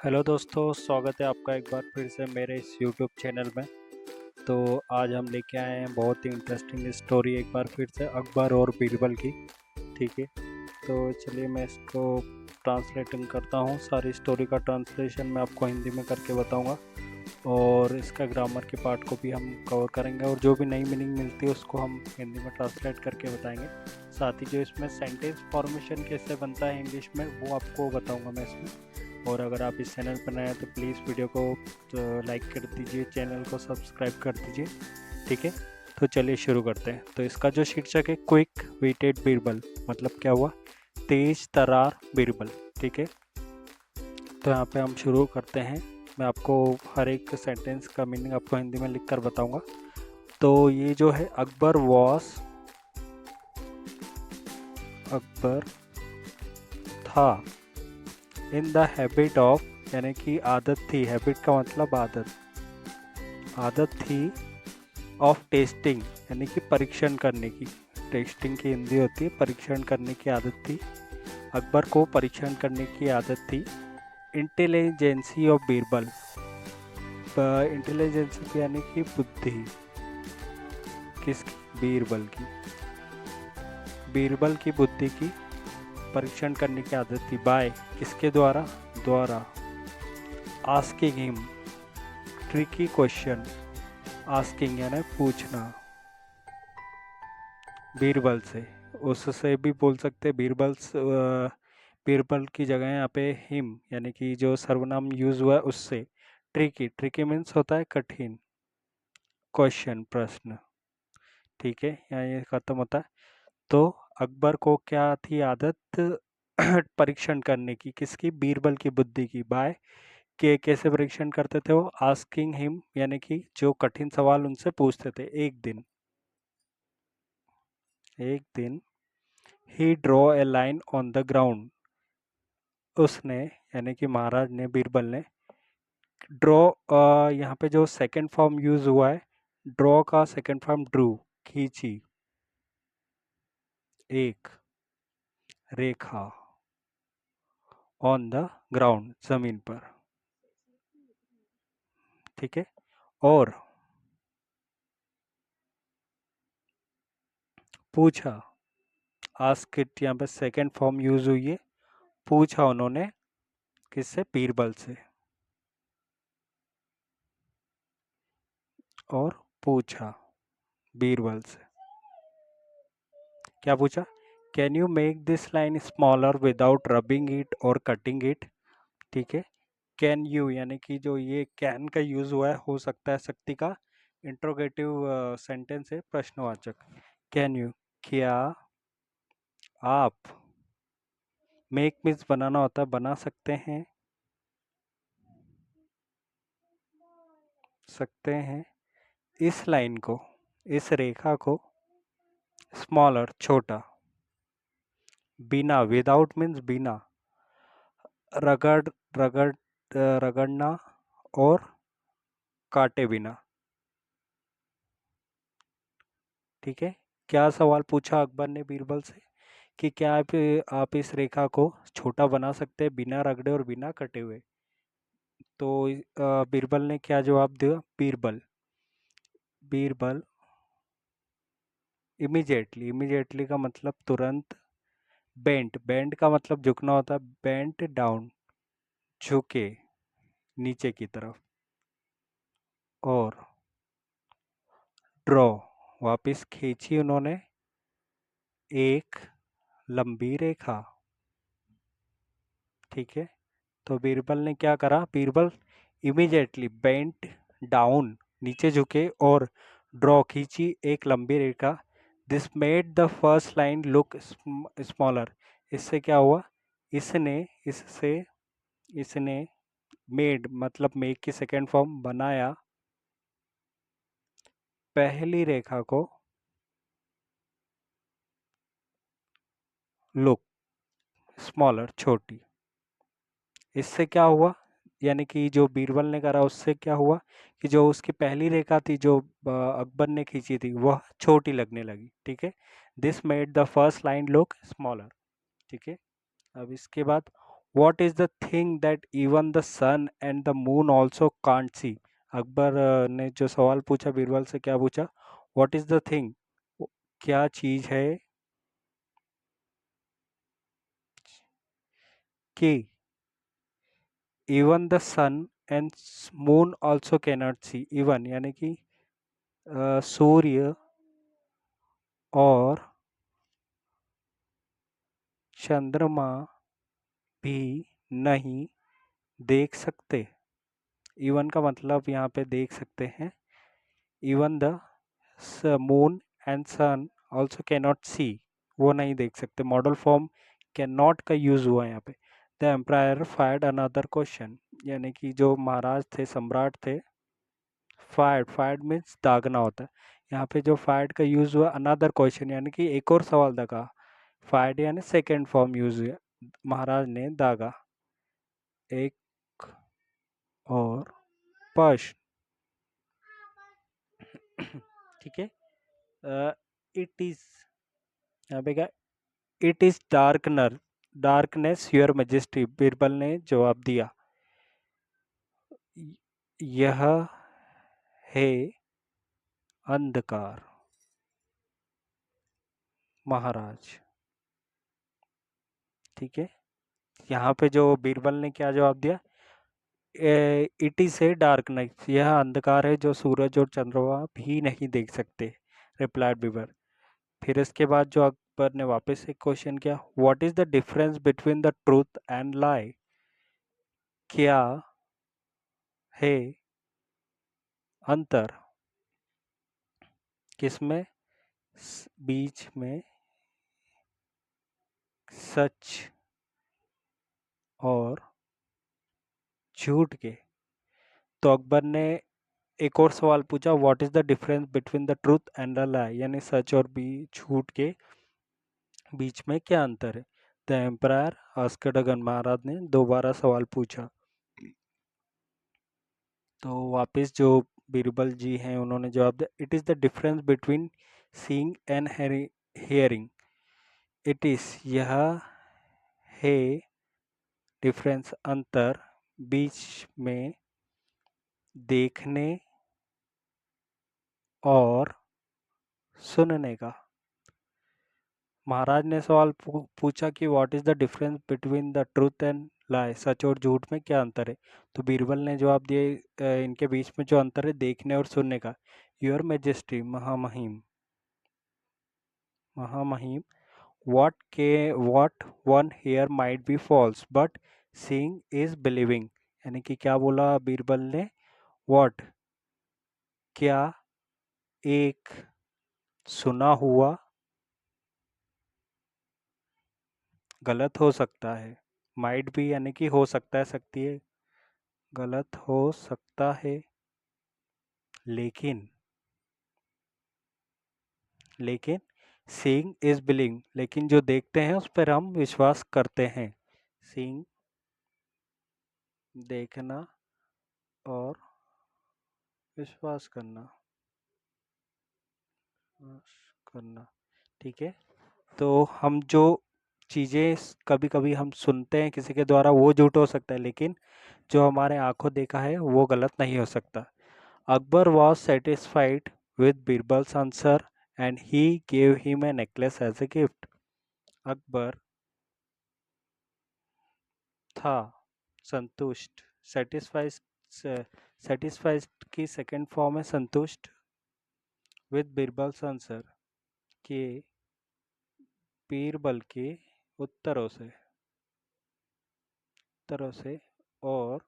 Hello दोस्तों, स्वागत है आपका एक बार फिर से मेरे इस यूट्यूब चैनल में। तो आज हम लेके आए हैं बहुत ही इंटरेस्टिंग स्टोरी एक बार फिर से अकबर और बीरबल की। ठीक है, तो चलिए मैं इसको ट्रांसलेटिंग करता हूँ। सारी स्टोरी का ट्रांसलेशन मैं आपको हिंदी में करके बताऊँगा और इसका ग्रामर के पार्ट को भी हम कवर करेंगे और जो भी नई मीनिंग मिलती है उसको हम हिंदी में ट्रांसलेट करके बताएंगे। साथ ही जो इसमें सेंटेंस फॉर्मेशन कैसे बनता है इंग्लिश में वो आपको बताऊंगा मैं इसमें। और अगर आप इस चैनल पर नए हैं तो प्लीज़ वीडियो को लाइक कर दीजिए, चैनल को सब्सक्राइब कर दीजिए। ठीक है, तो चलिए शुरू करते हैं। तो इसका जो शीर्षक है क्विक वेटेड बीरबल, मतलब क्या हुआ, तेज तरार बीरबल। ठीक है, तो यहाँ पे हम शुरू करते हैं। मैं आपको हर एक सेंटेंस का मीनिंग आपको हिंदी में लिख कर बताऊँगा। तो ये जो है अकबर था इन द हैबिट ऑफ, यानी कि आदत थी, हैबिट का मतलब आदत थी ऑफ टेस्टिंग, यानी कि परीक्षण करने की। टेस्टिंग की हिंदी होती है परीक्षण करने की आदत थी। अकबर को परीक्षण करने की आदत थी। इंटेलिजेंसी ऑफ बीरबल, इंटेलिजेंसी यानी कि बुद्धि किसकी, बीरबल की बुद्धि की परीक्षण करने की आदत थी। बाय, किसके द्वारा asking him tricky question, asking यानी पूछना, बीरबल से, उससे भी बोल सकते हैं बीरबल की जगह यहाँ पे हिम यानी कि जो सर्वनाम यूज हुआ है उससे। ट्रिकी मीन्स होता है कठिन, क्वेश्चन प्रश्न। ठीक है, यहाँ ये खत्म होता है। तो अकबर को क्या थी आदत परीक्षण करने की, किसकी, बीरबल की बुद्धि की। बाय, के कैसे परीक्षण करते थे वो, आस्किंग हिम यानी कि जो कठिन सवाल उनसे पूछते थे। एक दिन he draw a line on the ground, उसने यानी कि महाराज ने, बीरबल ने ड्रॉ, यहाँ पे जो सेकंड फॉर्म यूज हुआ है, ड्रॉ का सेकंड फॉर्म ड्रू, खींची, एक रेखा, ऑन द ग्राउंड जमीन पर। ठीक है, और पूछा, आस्क इट, यहाँ पे सेकंड फॉर्म यूज हुई है, पूछा उन्होंने, किससे, बीरबल से, और पूछा बीरबल से, क्या पूछा, can you make this line smaller without rubbing it और कटिंग इट। ठीक है, कैन यू यानी कि जो ये कैन का यूज हुआ है, हो सकता है शक्ति का इंट्रोगेटिव सेंटेंस है, प्रश्नवाचक। कैन यू, क्या आप, मेक मीन्स बनाना होता है, बना सकते हैं इस लाइन को, इस रेखा को, स्मॉलर छोटा, बिना, विदाउट मीन्स बिना, रगड़ रगड़ रगड़ना और काटे बिना। ठीक है, क्या सवाल पूछा अकबर ने बीरबल से कि क्या आप इस रेखा को छोटा बना सकते हैं बिना रगड़े और बिना कटे हुए। तो बीरबल ने क्या जवाब दिया, बीरबल इमीडिएटली का मतलब तुरंत, बेंट का मतलब झुकना होता है, बेंट डाउन, झुके नीचे की तरफ, और ड्रॉ वापिस खींची उन्होंने एक लंबी रेखा। ठीक है, तो बीरबल ने क्या करा, बीरबल इमीडिएटली बेंट डाउन, नीचे झुके, और ड्रॉ खींची एक लंबी रेखा। This made the first line look smaller, इससे क्या हुआ, इसने इससे इसने मेड मतलब मेक की सेकेंड फॉर्म, बनाया पहली रेखा को लुक स्मॉलर, छोटी। इससे क्या हुआ, यानी कि जो बीरबल ने करा उससे क्या हुआ कि जो उसकी पहली रेखा थी जो अकबर ने खींची थी वह छोटी लगने लगी। ठीक है, this made the first line look smaller. ठीक है, अब इसके बाद what is the thing that even the sun and the moon also can't see. Akbar ने जो सवाल पूछा बीरबल से, क्या पूछा? व्हाट इज द थिंग, क्या चीज है कि even the sun and moon also cannot see. Even यानी कि सूर्य और चंद्रमा भी नहीं देख सकते। इवन का मतलब यहाँ पे देख सकते हैं। Even the moon and sun also cannot see, वो नहीं देख सकते। मॉडल फॉर्म कैन नॉट का यूज हुआ है यहाँ पे। The emperor fired another question, यानी कि जो महाराज थे, सम्राट थे। फायर्ड, फायर्ड मीन्स दागना होता है। यहाँ पे जो फायर्ड का यूज हुआ अनदर क्वेश्चन, यानी कि एक और सवाल दागा। फायर्ड यानी सेकेंड फॉर्म यूज हुआ, महाराज ने दागा एक और प्रश्न। ठीक है। इट इज, यहाँ पे क्या, it is darkener, darkness your majesty. Birbal ने जवाब दिया, यह है अंधकार महाराज। ठीक है। यहाँ पे जो बीरबल ने क्या जवाब दिया, इट इज ए डार्कनेस, यह अंधकार है जो सूरज और चंद्रमा भी नहीं देख सकते, रिप्लाइड बीबर। फिर इसके बाद जो अकबर ने वापस एक क्वेश्चन किया, what is the difference between the truth and लाई। क्या है अंतर किसमें, बीच में सच और झूठ के। तो अकबर ने एक और सवाल पूछा, what is the difference between the truth and the लाई, यानी सच और भी झूठ के बीच में क्या अंतर है। द एम्पायर आस्क्ड अगेन, महाराज ने दोबारा सवाल पूछा। तो वापस जो बीरबल जी हैं उन्होंने जवाब दिया, it is the difference between seeing and hearing. It is, यह है डिफरेंस अंतर, बीच में देखने और सुनने का। महाराज ने सवाल पूछा कि what is the difference between the truth and lie, सच और झूठ में क्या अंतर है। तो बीरबल ने जवाब दिया, इनके बीच में जो अंतर है देखने और सुनने का। योर मेजेस्टी, महामहिम, महामहिम, what one here might be false but seeing is believing। यानी कि क्या बोला बीरबल ने, what, क्या एक सुना हुआ गलत हो सकता है। might be यानी कि हो सकता है, सकती है, गलत हो सकता है, लेकिन, लेकिन seeing is believing, लेकिन जो देखते हैं उस पर हम विश्वास करते हैं। seeing देखना और विश्वास करना, करना। ठीक है। तो हम जो चीज़ें कभी कभी हम सुनते हैं किसी के द्वारा, वो झूठ हो सकता है, लेकिन जो हमारे आंखों देखा है वो गलत नहीं हो सकता। Akbar was satisfied with Birbal's answer and he gave him a necklace as a gift. Akbar था संतुष्ट, सेटिस्फाइड, सेटिस्फाइड की सेकंड फॉर्म है संतुष्ट, विद बीरबल्स आंसर के, बीरबल के उत्तरों से, उत्तरों से, और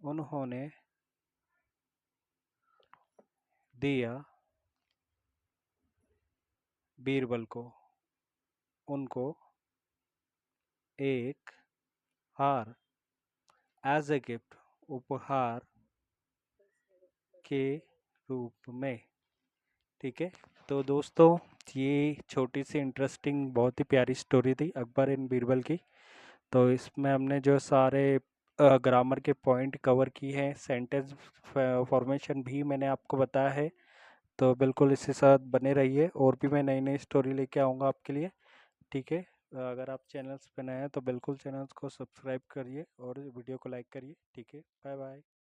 उन्होंने दिया बीरबल को, उनको एक हार, एज ए गिफ्ट, उपहार के रूप में। ठीक है। तो दोस्तों, ये छोटी सी इंटरेस्टिंग बहुत ही प्यारी स्टोरी थी अकबर एंड बीरबल की। तो इसमें हमने जो सारे ग्रामर के पॉइंट कवर की हैं, सेंटेंस फॉर्मेशन भी मैंने आपको बताया है। तो बिल्कुल इसके साथ बने रहिए, और भी मैं नई नई स्टोरी लेके आऊँगा आपके लिए। ठीक है। अगर आप चैनल्स पे नए हैं तो बिल्कुल चैनल्स को सब्सक्राइब करिए और वीडियो को लाइक करिए। ठीक है, बाय बाय।